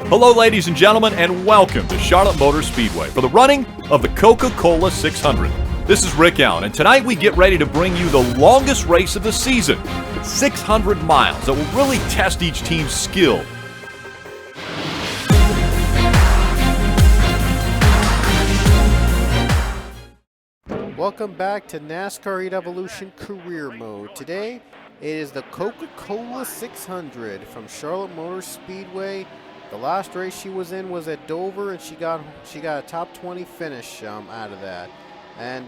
Hello, ladies and gentlemen, and welcome to Charlotte Motor Speedway for the running of the Coca-Cola 600. This is Rick Allen, and tonight we get ready to bring you the longest race of the season, 600 miles that will really test each team's skill. Welcome back to NASCAR Evolution Career Mode. Today, it is the Coca-Cola 600 from Charlotte Motor Speedway. The last race she was in was at Dover, and she got a top 20 finish out of that. And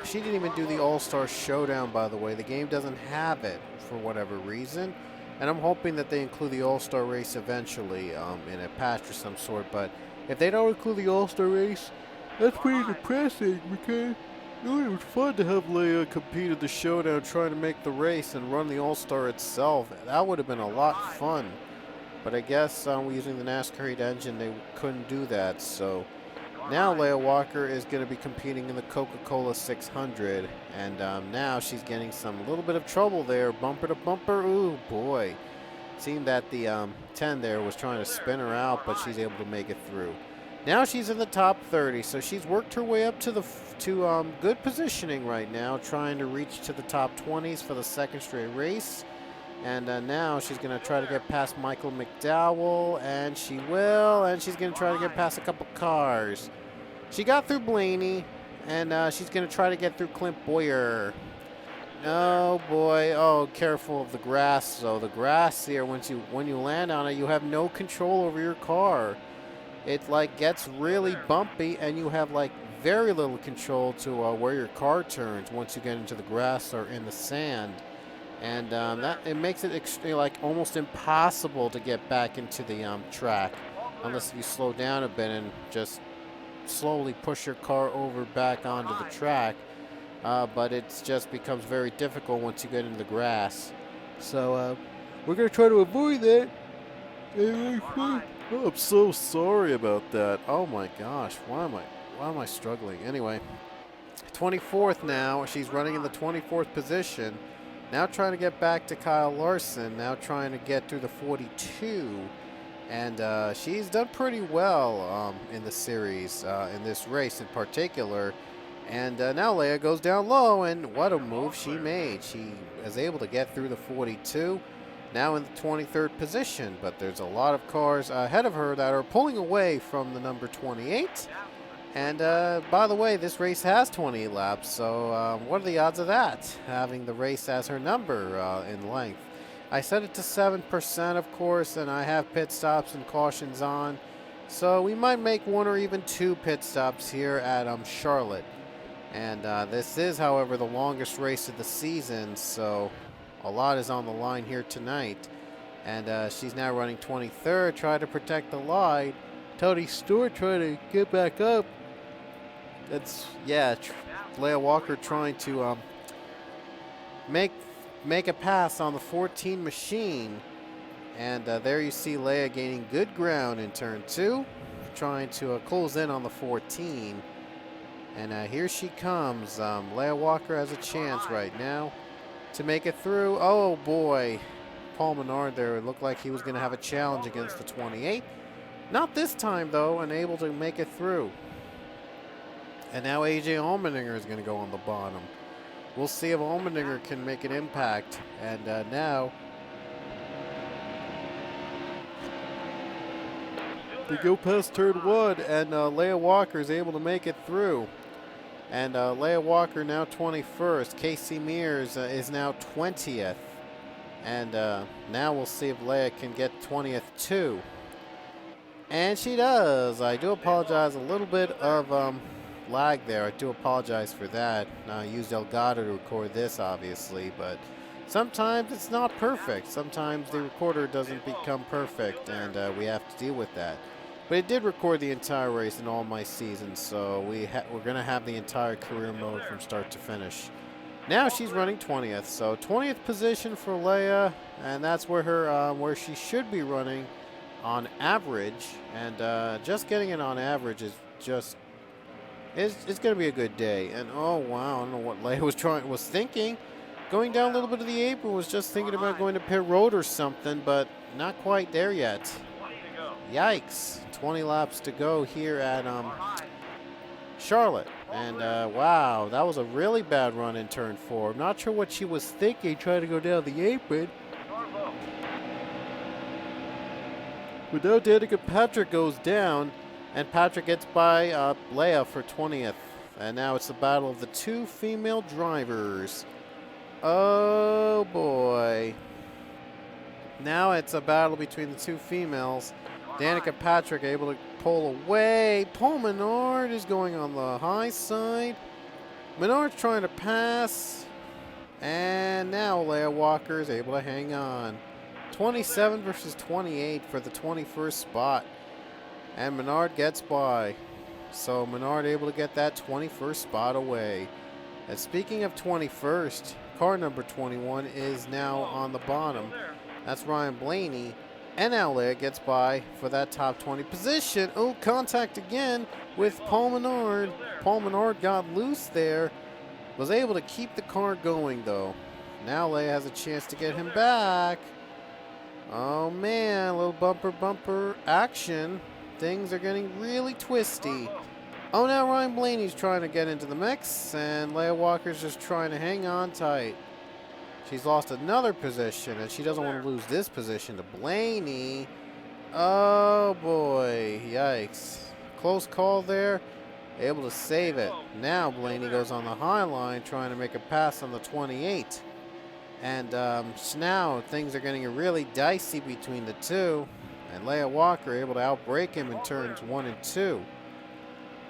she didn't even do the All-Star Showdown, by the way. The game doesn't have it for whatever reason. And I'm hoping that they include the All-Star race eventually in a patch of some sort. But if they don't include the All-Star race, that's pretty depressing because it was fun to have Leia compete at the Showdown trying to make the race and run the All-Star itself. That would have been a lot fun. But I guess using the NASCAR 8 engine, they couldn't do that. So now Leia Walker is going to be competing in the Coca-Cola 600. And now she's getting a little bit of trouble there. Bumper to bumper. Ooh, boy. Seemed that the 10 there was trying to spin her out, but she's able to make it through. Now she's in the top 30, so she's worked her way up to good positioning right now, trying to reach to the top 20s for the second straight race. And now she's going to try to get past Michael McDowell, and she will, and she's going to try to get past a couple cars. She got through Blaney, and she's going to try to get through Clint Boyer. Oh boy, oh, careful of the grass. So the grass here, when you land on it, you have no control over your car. It gets really bumpy, and you have very little control to where your car turns once you get into the grass or in the sand. And it makes it almost impossible to get back into the track unless you slow down a bit and just slowly push your car over back onto the track. But it just becomes very difficult once you get into the grass. So we're going to try to avoid that. Oh, I'm so sorry about that. Oh my gosh, why am I struggling? Anyway, 24th now. She's running in the 24th position. Now trying to get back to Kyle Larson. Now trying to get through the 42. And she's done pretty well in the series, in this race in particular. And now Leia goes down low, and what a move she made. She is able to get through the 42. Now in the 23rd position, but there's a lot of cars ahead of her that are pulling away from the number 28. And by the way, this race has 28 laps, so what are the odds of that, having the race as her number in length? I set it to 7%, of course, and I have pit stops and cautions on. So we might make one or even two pit stops here at Charlotte. And this is, however, the longest race of the season, so a lot is on the line here tonight. And she's now running 23rd, trying to protect the line. Tony Stewart trying to get back up. That's, yeah, Leia Walker trying to make a pass on the 14 machine. And there you see Leia gaining good ground in turn 2, trying to close in on the 14. And here she comes. Leia Walker has a chance right now to make it through. Oh boy, Paul Menard there. It looked like he was going to have a challenge against the 28. Not this time though, and able to make it through. And now AJ Allmendinger is going to go on the bottom. We'll see if Allmendinger can make an impact. And now they go past turn 1, and Leia Walker is able to make it through. And Leia Walker now 21st. Casey Mears is now 20th. And now we'll see if Leia can get 20th too. And she does. I do apologize, a little bit of lag there. I do apologize for that. I used Elgato to record this, obviously, but sometimes it's not perfect. Sometimes the recorder doesn't become perfect, and we have to deal with that. But it did record the entire race in all my seasons, so we're going to have the entire career mode from start to finish. Now she's running 20th, so 20th position for Leia, and that's where her where she should be running on average. And just getting it on average is just it's going to be a good day. And oh wow, I don't know what Leia was thinking. Going down a little bit of the apron, was just thinking about going to pit road or something, but not quite there yet. Yikes. 20 laps to go here at Charlotte. And wow, that was a really bad run in turn 4. I'm not sure what she was thinking trying to go down the apron. But now Danica Patrick goes down, and Patrick gets by Leia for 20th. And now it's the battle of the 2 female drivers. Oh boy. Now it's a battle between the 2 females. Danica Patrick able to pull away. Paul Menard is going on the high side. Menard's trying to pass. And now Leia Walker is able to hang on. 27 versus 28 for the 21st spot. And Menard gets by. So Menard able to get that 21st spot away. And speaking of 21st, car number 21 is now on the bottom. That's Ryan Blaney. And now Leia gets by for that top 20 position. Oh, contact again with Paul Menard. Paul Menard got loose there. Was able to keep the car going though. Now Leia has a chance to get him back. Oh man, a little bumper action. Things are getting really twisty. Oh, now Ryan Blaney's trying to get into the mix, and Leia Walker's just trying to hang on tight. She's lost another position, and she doesn't want to lose this position to Blaney. Oh boy, yikes. Close call there. Able to save it. Now Blaney goes on the high line trying to make a pass on the 28. And now things are getting really dicey between the two. And Leia Walker able to outbrake him in turns 1 and 2.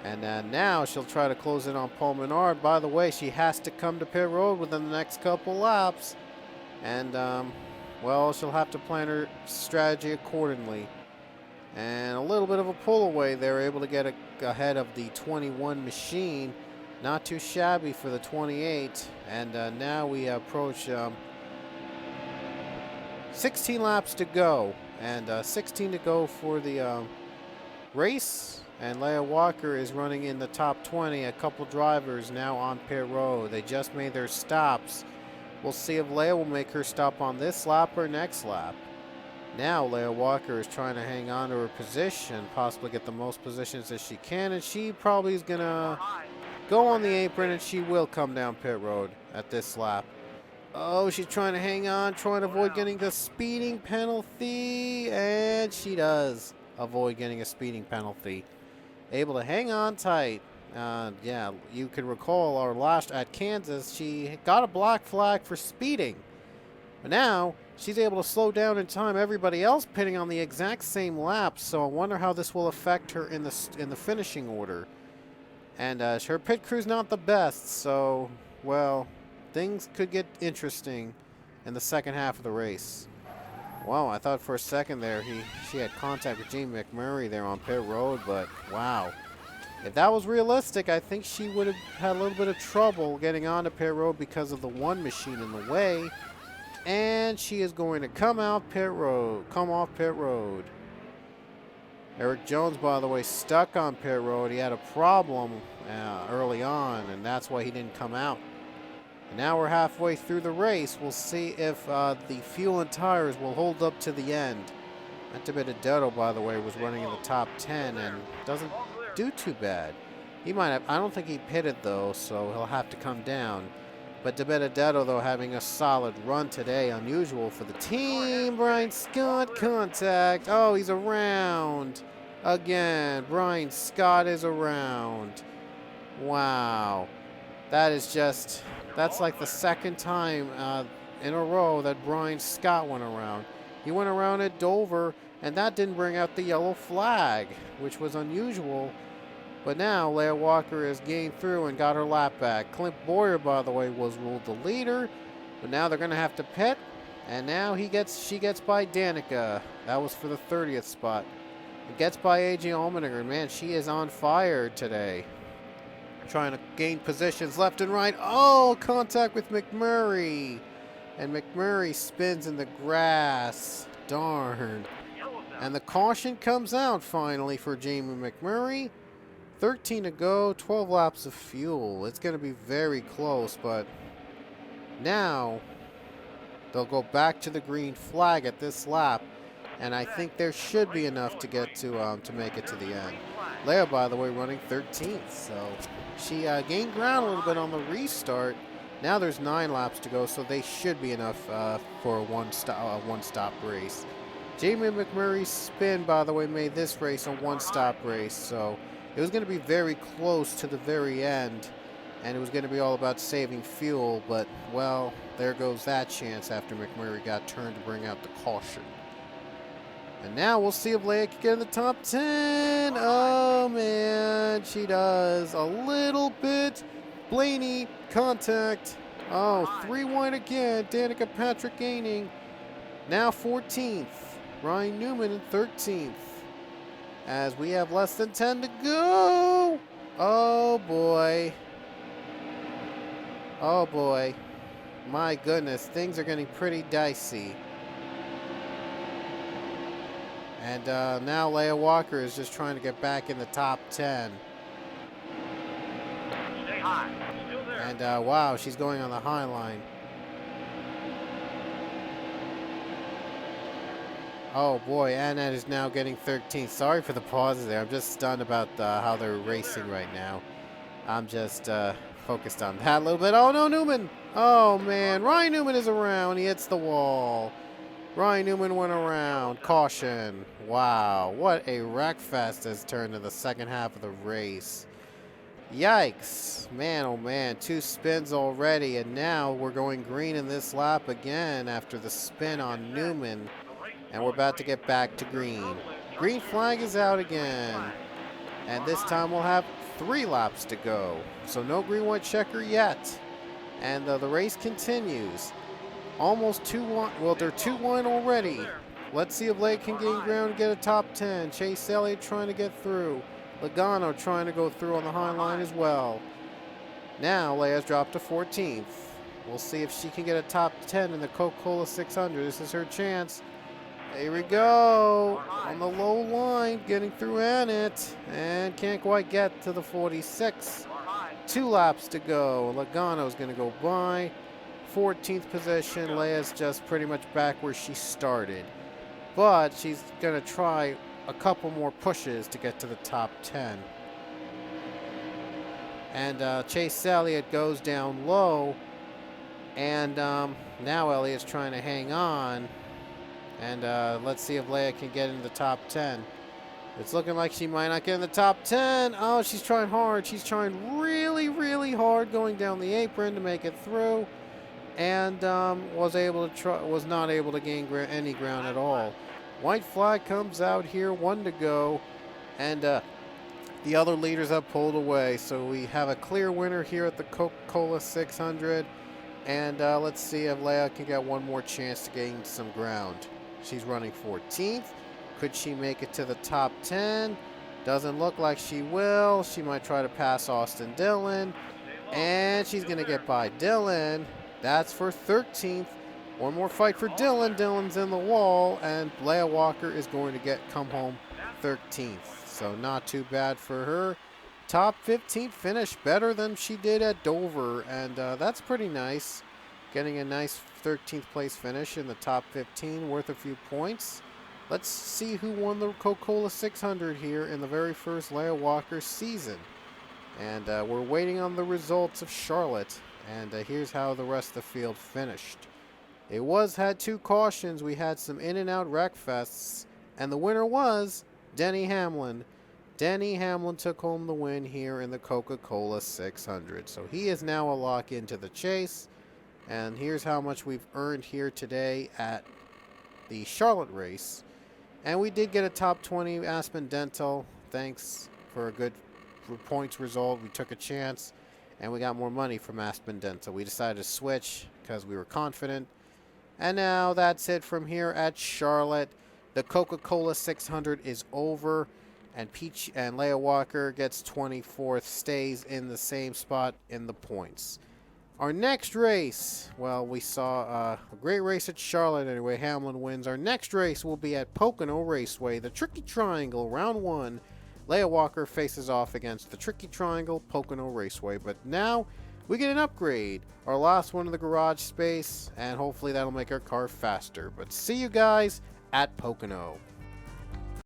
And now she'll try to close in on Paul Menard. By the way, she has to come to pit road within the next couple laps. And, well, she'll have to plan her strategy accordingly. And a little bit of a pull away. They're able to get ahead of the 21 machine. Not too shabby for the 28. And now we approach 16 laps to go. And 16 to go for the race. And Leia Walker is running in the top 20. A couple drivers now on pit road. They just made their stops. We'll see if Leia will make her stop on this lap or next lap. Now Leia Walker is trying to hang on to her position, possibly get the most positions as she can, and she probably is going to go on the apron, and she will come down pit road at this lap. Oh, she's trying to hang on, trying to avoid getting the speeding penalty, and she does avoid getting a speeding penalty. Able to hang on tight. Yeah, you can recall our last at Kansas, she got a black flag for speeding. But now she's able to slow down in time. Everybody else pitting on the exact same lap, so I wonder how this will affect her in the finishing order. And her pit crew's not the best, so, well, things could get interesting in the second half of the race. Wow, I thought for a second there she had contact with Jamie McMurray there on pit road, but wow. If that was realistic, I think she would have had a little bit of trouble getting onto pit road because of the one machine in the way. And she is going to come off pit road. Eric Jones, by the way, stuck on pit road. He had a problem early on, and that's why he didn't come out. And now we're halfway through the race. We'll see if the fuel and tires will hold up to the end. Benedetto, by the way, was running in the top 10 and doesn't do too bad. He might have, I don't think he pitted though, so he'll have to come down. But Benedetto, though, having a solid run today, unusual for the team. Brian Scott, contact. Oh, he's around again. Brian Scott is around. Wow. That's like the second time in a row that Brian Scott went around. He went around at Dover, and that didn't bring out the yellow flag, which was unusual. But now Leia Walker has gained through and got her lap back. Clint Boyer, by the way, was ruled the leader. But now they're going to have to pit. And now she gets by Danica. That was for the 30th spot. It gets by AJ Allmendinger. Man, she is on fire today. Trying to gain positions left and right. Oh, contact with McMurray. And McMurray spins in the grass. Darn. And the caution comes out finally for Jamie McMurray. 13 to go, 12 laps of fuel. It's going to be very close, but now they'll go back to the green flag at this lap. And I think there should be enough to get to make it to the end. Leia, by the way, running 13th, so she gained ground a little bit on the restart. Now there's 9 laps to go, so they should be enough for a one-stop race. Jamie McMurray's spin, by the way, made this race a one-stop race, so it was going to be very close to the very end, and it was going to be all about saving fuel, but, well, there goes that chance after McMurray got turned to bring out the caution. And now we'll see if Leia can get in the top 10. Oh, man, she does. A little bit. Blaney, contact. Oh, 3 wide again. Danica Patrick gaining. Now 14th. Ryan Newman in 13th. As we have less than 10 to go. Oh, boy. Oh, boy. My goodness, things are getting pretty dicey. And now Leia Walker is just trying to get back in the top 10. Stay high. Still there. And wow, she's going on the high line. Oh boy, Annette is now getting 13th. Sorry for the pauses there. I'm just stunned about how they're racing right now. I'm just focused on that a little bit. Oh no, Newman! Oh man, Ryan Newman is around. He hits the wall. Ryan Newman went around. Caution. Wow, what a wreck fest has turned in the second half of the race. Yikes. Man, oh man, 2 spins already, and now we're going green in this lap again after the spin on Newman. And we're about to get back to green. Green flag is out again. And this time we'll have 3 laps to go. So no green-white checker yet. And the race continues. Almost 2 wide. Well, they're 2 wide already. Let's see if Leia can gain ground and get a top 10. Chase Elliott trying to get through. Logano trying to go through on the high line as well. Now Leia's dropped to 14th. We'll see if she can get a top 10 in the Coca-Cola 600. This is her chance. Here we go. On the low line, getting through Annette. And can't quite get to the 46. 2 laps to go. Logano's going to go by. 14th position. Leia's just pretty much back where she started. But she's going to try a couple more pushes to get to the top 10. And Chase Elliott goes down low. And now Elliott's trying to hang on. And let's see if Leia can get into the top 10. It's looking like she might not get in the top 10. Oh, she's trying hard. She's trying really, really hard going down the apron to make it through. And was not able to gain any ground at all. White flag comes out here, 1 to go. And the other leaders have pulled away. So we have a clear winner here at the Coca-Cola 600. And let's see if Leia can get one more chance to gain some ground. She's running 14th. Could she make it to the top 10? Doesn't look like she will. She might try to pass Austin Dillon. And she's going to get by Dillon. That's for 13th. One more fight for Dillon. Dillon's in the wall. And Leia Walker is going to come home 13th. So not too bad for her. Top 15 finish, better than she did at Dover. And that's pretty nice. Getting a nice 13th place finish in the top 15, worth a few points. Let's see who won the Coca-Cola 600 here in the very first Leia Walker season. And we're waiting on the results of Charlotte. And here's how the rest of the field finished. It had 2 cautions. We had some in and out wreck fests. And the winner was Denny Hamlin. Denny Hamlin took home the win here in the Coca-Cola 600. So he is now a lock into the chase. And here's how much we've earned here today at the Charlotte race. And we did get a top 20 Aspen Dental. Thanks for a good points result. We took a chance. And we got more money from Aspen Dental. We decided to switch because we were confident. And now that's it from here at Charlotte. The Coca-Cola 600 is over. And Leia Walker gets 24th, stays in the same spot in the points. Our next race, well, we saw a great race at Charlotte anyway. Hamlin wins. Our next race will be at Pocono Raceway, the Tricky Triangle, round 1. Leia Walker faces off against the Tricky Triangle, Pocono Raceway. But now we get an upgrade, our last one in the garage space, and hopefully that'll make our car faster. But see you guys at Pocono.